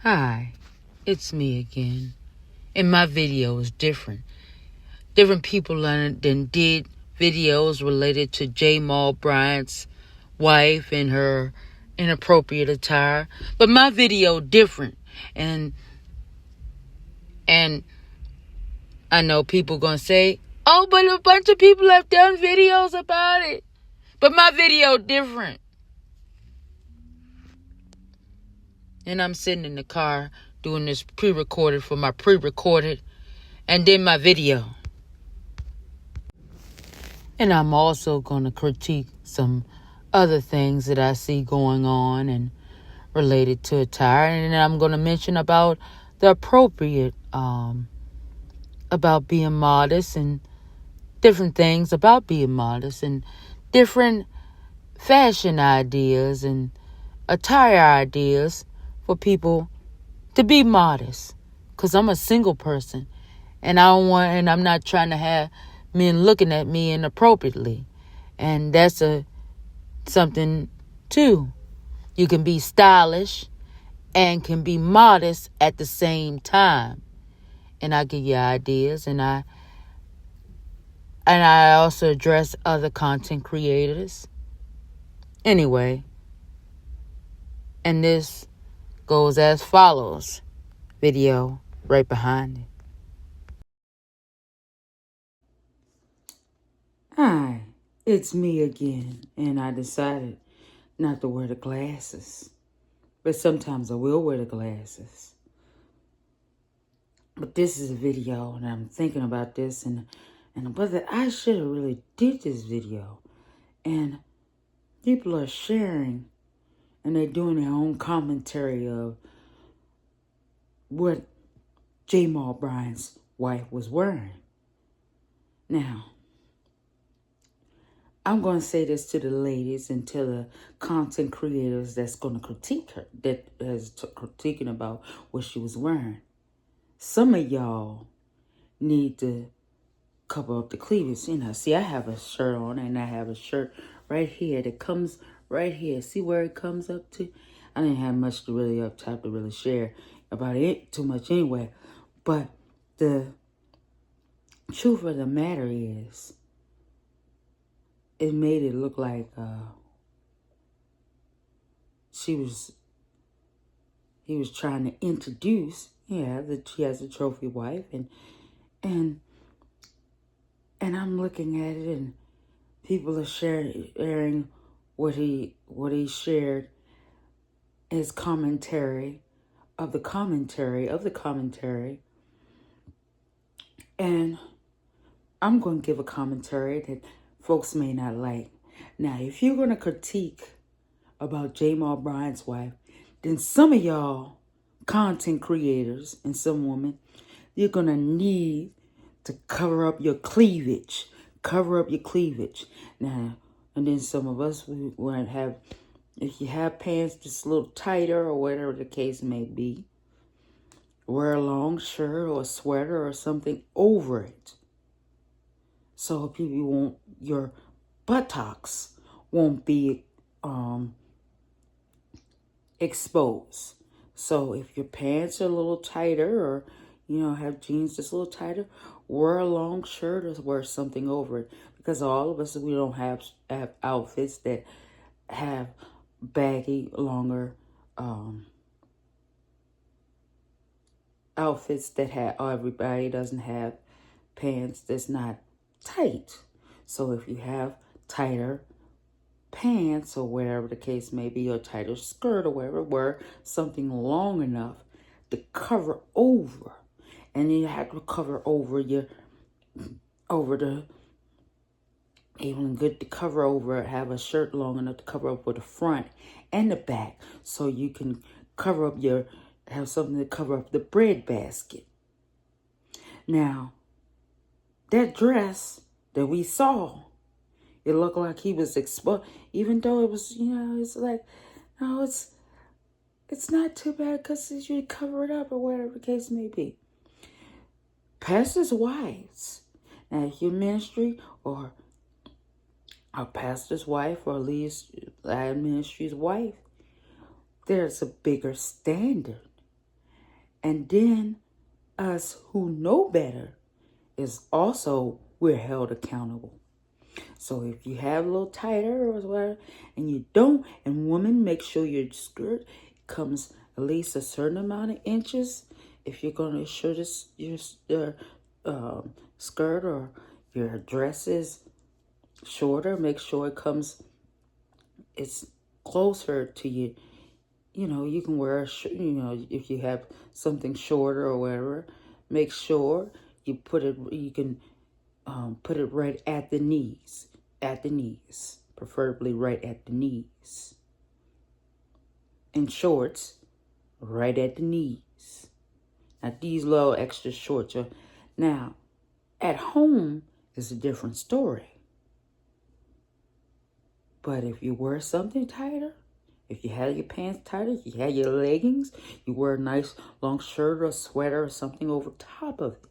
Hi, it's me again. And my video is different. Different people done did videos related to Bryant's wife and her inappropriate attire. But my video different. And I know people gonna say, oh, but a bunch of people have done videos about it. But my video different. And I'm sitting in the car doing this pre-recorded for my pre-recorded and then my video. And I'm also going to critique some other things that I see going on and related to attire. And then I'm going to mention about the appropriate, about being modest and different things about being modest and different fashion ideas and attire ideas for people to be modest. Because I'm a single person and I'm not trying to have men looking at me inappropriately. And that's something too. You can be stylish and can be modest at the same time. And I give you ideas, and I also address other content creators. Anyway, and this goes as follows. Video right behind it. Hi, it's me again, and I decided not to wear the glasses. But sometimes I will wear the glasses. But this is a video, and I'm thinking about this, and whether I should have really did this video. And people are sharing, and they're doing their own commentary of what Bryant's wife was wearing. Now, I'm going to say this to the ladies and to the content creators that's going to critique her, that is critiquing about what she was wearing. Some of y'all need to cover up the cleavage. You know, see, I have a shirt on, and I have a shirt right here that comes right here. See where it comes up to? I didn't have much to really up top to really share about it too much anyway. But the truth of the matter is, it made it look like he was trying to introduce, that she has a trophy wife, and I'm looking at it, and people are sharing what he shared, his commentary of the commentary, and I'm going to give a commentary that folks may not like. Now, if you're going to critique about Bryant's wife, then some of y'all content creators and some women, you're going to need to cover up your cleavage. Cover up your cleavage. Now, and then some of us, we might have, if you have pants just a little tighter or whatever the case may be, wear a long shirt or a sweater or something over it. So your buttocks won't be exposed. So if your pants are a little tighter, or have jeans just a little tighter, wear a long shirt or wear something over it. Because all of us, we don't have outfits that have baggy, longer outfits that have, everybody doesn't have pants that's not tight. So if you have tighter pants or whatever the case may be, or tighter skirt or whatever, wear something long enough to cover over. And then you have to cover over even good to cover over, have a shirt long enough to cover over the front and the back, so you can cover up have something to cover up the bread basket. Now, that dress that we saw, it looked like he was exposed, even though it was, it's like, no, it's not too bad because you cover it up or whatever the case may be. Pastors' wives, now if your ministry or a pastor's wife or at least a ministry's wife, there's a bigger standard And then us who know better is also, we're held accountable. So if you have a little tighter or whatever, and you don't, and woman, make sure your skirt comes at least a certain amount of inches. If you're going to show this, your skirt or your dress is shorter, make sure it's closer to you. You know, you can wear if you have something shorter or whatever, make sure you can put it right at the knees, preferably right at the knees. And shorts, right at the knees. Now these little extra shorts are, now at home is a different story. But if you wear something tighter, if you have your pants tighter, if you have your leggings, you wear a nice long shirt or sweater or something over top of it.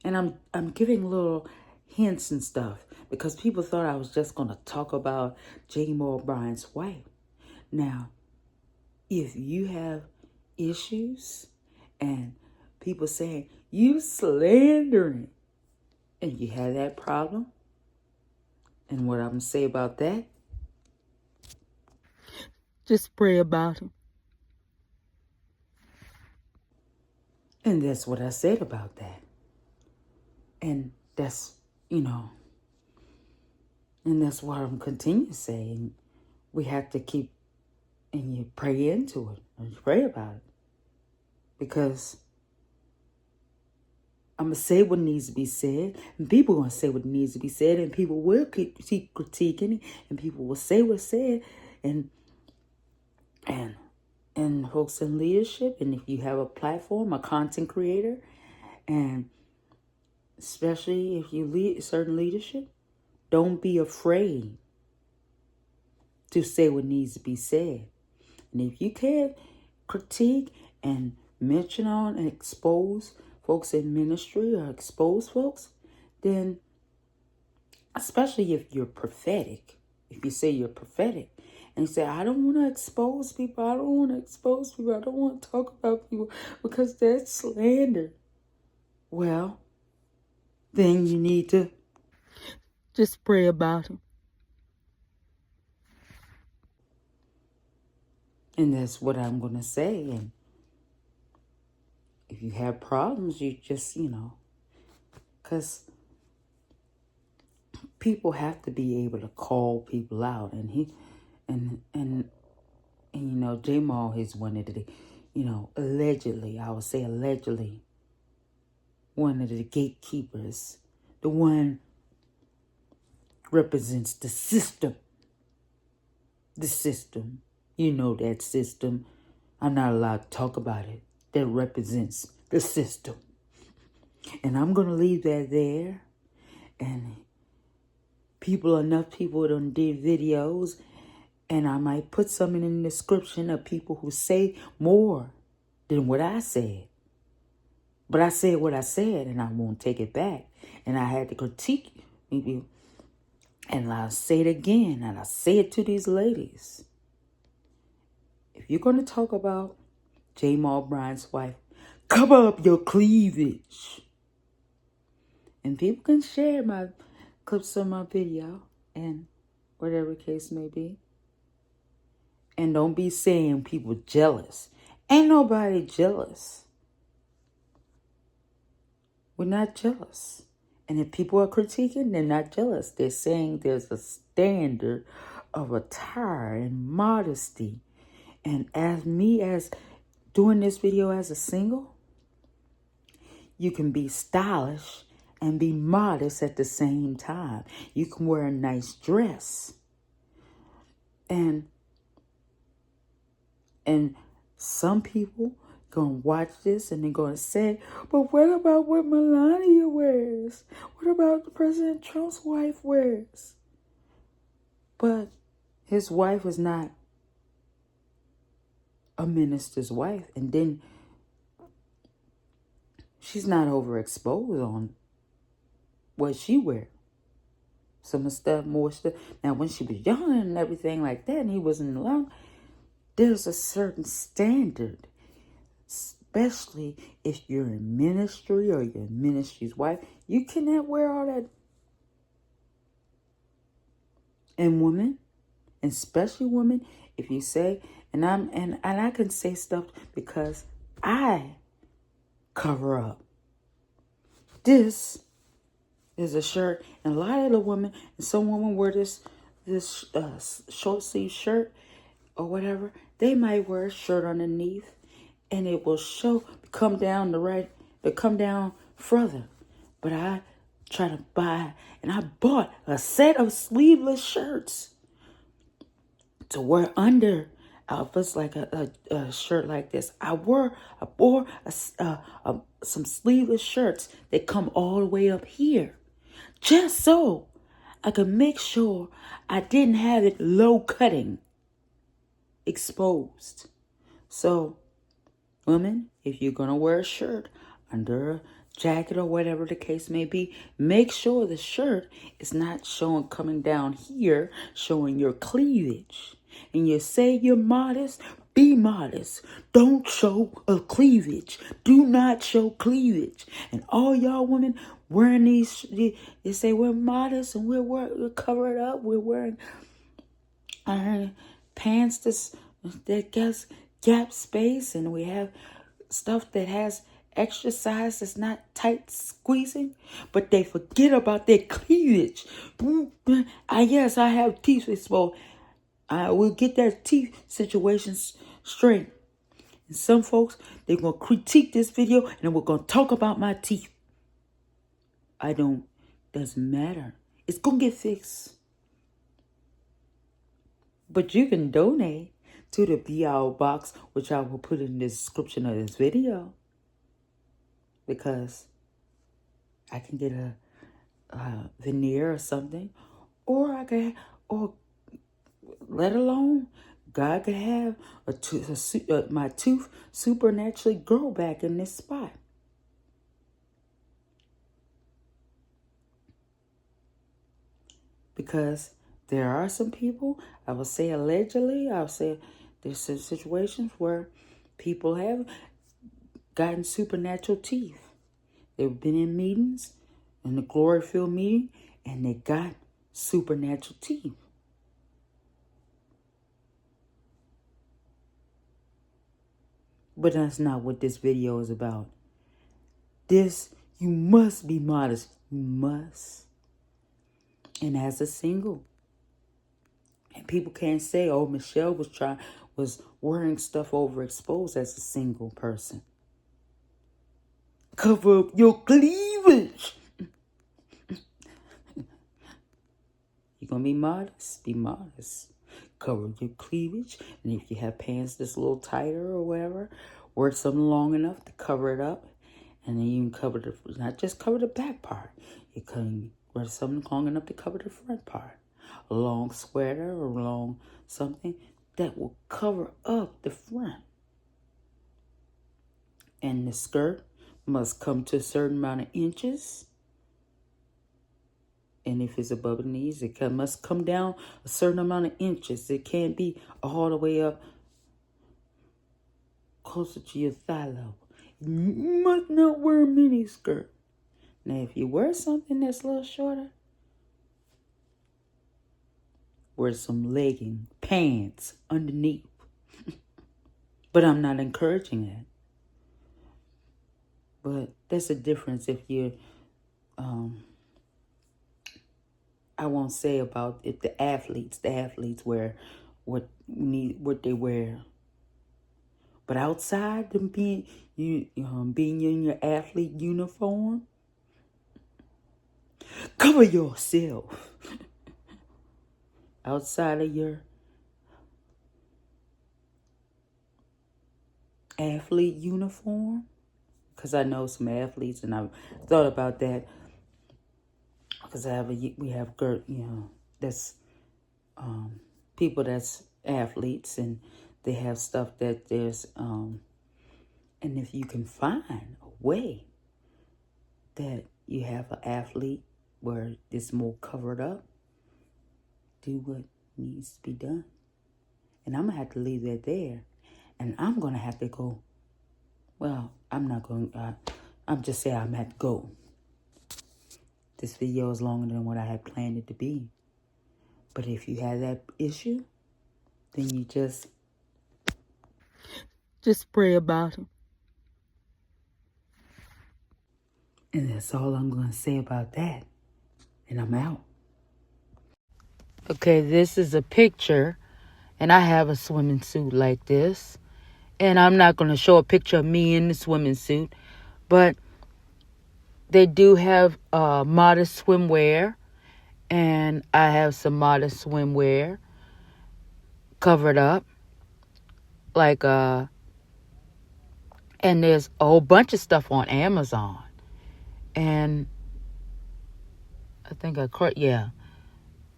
And I'm giving little hints and stuff because people thought I was just going to talk about J. Bryant's wife. Now, if you have issues and people saying, you slandering, and you have that problem, and what I'm going to say about that, just pray about him. And that's what I said about that. And that's, and that's what I'm continuing to say. And we have to keep, and you pray into it, and you pray about it. Because I'm going to say what needs to be said, and people are going to say what needs to be said, and people will keep critiquing it, and people will say what's said, and folks in leadership, and if you have a platform, a content creator, and especially if you lead certain leadership, don't be afraid to say what needs to be said. And if you can't critique and mention on and expose folks in ministry or expose folks, then especially if you're prophetic, if you say you're prophetic, and you say, I don't want to expose people, I don't want to talk about people because that's slander. Well, then you need to just pray about him. And that's what I'm going to say. And if you have problems, you just, because people have to be able to call people out. And Jamal is one of the, allegedly, I would say allegedly, one of the gatekeepers, the one represents the system. The system. You know that system. I'm not allowed to talk about it. That represents the system. And I'm going to leave that there. And enough people done did videos. And I might put some in the description of people who say more than what I said. But I said what I said, and I won't take it back. And I had to critique maybe. And I'll say it again, and I'll say it to these ladies. If you're going to talk about J. Bryant's wife, cover up your cleavage. And people can share my clips of my video and whatever case may be. And don't be saying people jealous. Ain't nobody jealous. We're not jealous. And if people are critiquing, they're not jealous. They're saying there's a standard of attire and modesty. And as doing this video as a single, you can be stylish and be modest at the same time. You can wear a nice dress. And some people going to watch this and they're going to say, but what about what Melania wears? What about President Trump's wife wears? But his wife is not a minister's wife. And then she's not overexposed on what she wears. Some stuff, more stuff. Now, when she was young and everything like that, and he wasn't allowed, there's a certain standard. Especially if you're in ministry or you're ministry's wife, you cannot wear all that. And women, and especially women, if you say, and I can say stuff because I cover up. This is a shirt, and a lot of the women, and some women wear this short sleeve shirt or whatever. They might wear a shirt underneath, and it will come down come down further. But I try to buy, and I bought a set of sleeveless shirts to wear under. If it's like a shirt like this, I wore some sleeveless shirts that come all the way up here, just so I could make sure I didn't have it low cutting, exposed. So, women, if you're gonna wear a shirt under a jacket or whatever the case may be, make sure the shirt is not coming down here, showing your cleavage. And you say you're modest, be modest. Don't show a cleavage. Do not show cleavage. And all y'all women wearing these, they say we're modest and we're covered up. We're wearing pants that gives gap space, and we have stuff that has extra size that's not tight squeezing, but they forget about their cleavage. Yes, I have teeth exposed. I will get that teeth situation straight. And some folks, they're going to critique this video and we're going to talk about my teeth. Doesn't matter. It's going to get fixed. But you can donate to the P.O Box, which I will put in the description of this video. Because I can get a veneer or something. Or let alone, God could have my tooth supernaturally grow back in this spot. Because there are some people, I will say allegedly, I'll say there's some situations where people have gotten supernatural teeth. They've been in meetings, in the glory-filled meeting, and they got supernatural teeth. But that's not what this video is about. You must be modest. You must. And as a single. And people can't say, oh, Michelle was wearing stuff overexposed as a single person. Cover up your cleavage. You're going to be modest? Be modest. Cover your cleavage. And if you have pants that's a little tighter or whatever, wear something long enough to cover it up. And then you can not just cover the back part. You can wear something long enough to cover the front part. A long sweater or long something that will cover up the front. And the skirt must come to a certain amount of inches. And if it's above the knees, must come down a certain amount of inches. It can't be all the way up closer to your thigh level. You must not wear a mini skirt. Now, if you wear something that's a little shorter, wear some legging pants underneath. But I'm not encouraging that. But there's a difference if you're, I won't say about if the athletes wear what they wear. But outside them being in your athlete uniform, cover yourself. Outside of your athlete uniform, because I know some athletes, and I've thought about that. Because we have that's people that's athletes, and they have stuff that there's and if you can find a way that you have an athlete where it's more covered up, do what needs to be done. And I'm gonna have to leave that there, and I'm gonna have to go Well, I'm not going to, I'm just saying I'm at go. This video is longer than what I had planned it to be. But if you have that issue, then you just pray about it. And that's all I'm going to say about that. And I'm out. Okay, this is a picture. And I have a swimming suit like this. And I'm not going to show a picture of me in the swimming suit. But they do have modest swimwear. And I have some modest swimwear covered up. Like, and there's a whole bunch of stuff on Amazon. And I think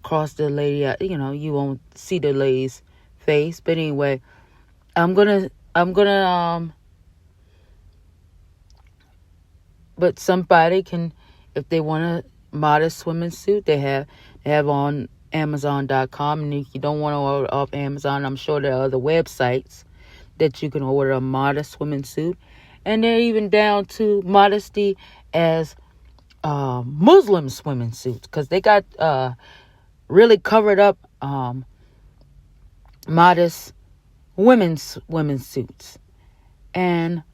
cross the lady out. You know, you won't see the lady's face. But anyway, I'm gonna but somebody can, if they want a modest swimming suit, they have on Amazon.com. And if you don't want to order off Amazon, I'm sure there are other websites that you can order a modest swimming suit. And they're even down to modesty as Muslim swimming suits, because they got really covered up modest women's suits. And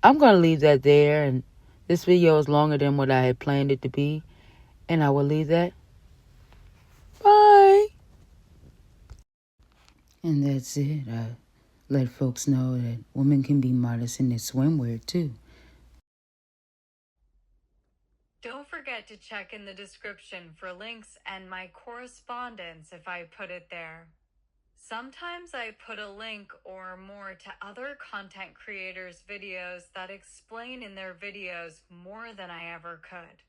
I'm going to leave that there. And this video is longer than what I had planned it to be. And I will leave that. Bye. And that's it. I let folks know that women can be modest in their swimwear too. Don't forget to check in the description for links and my correspondence if I put it there. Sometimes I put a link or more to other content creators' videos that explain in their videos more than I ever could.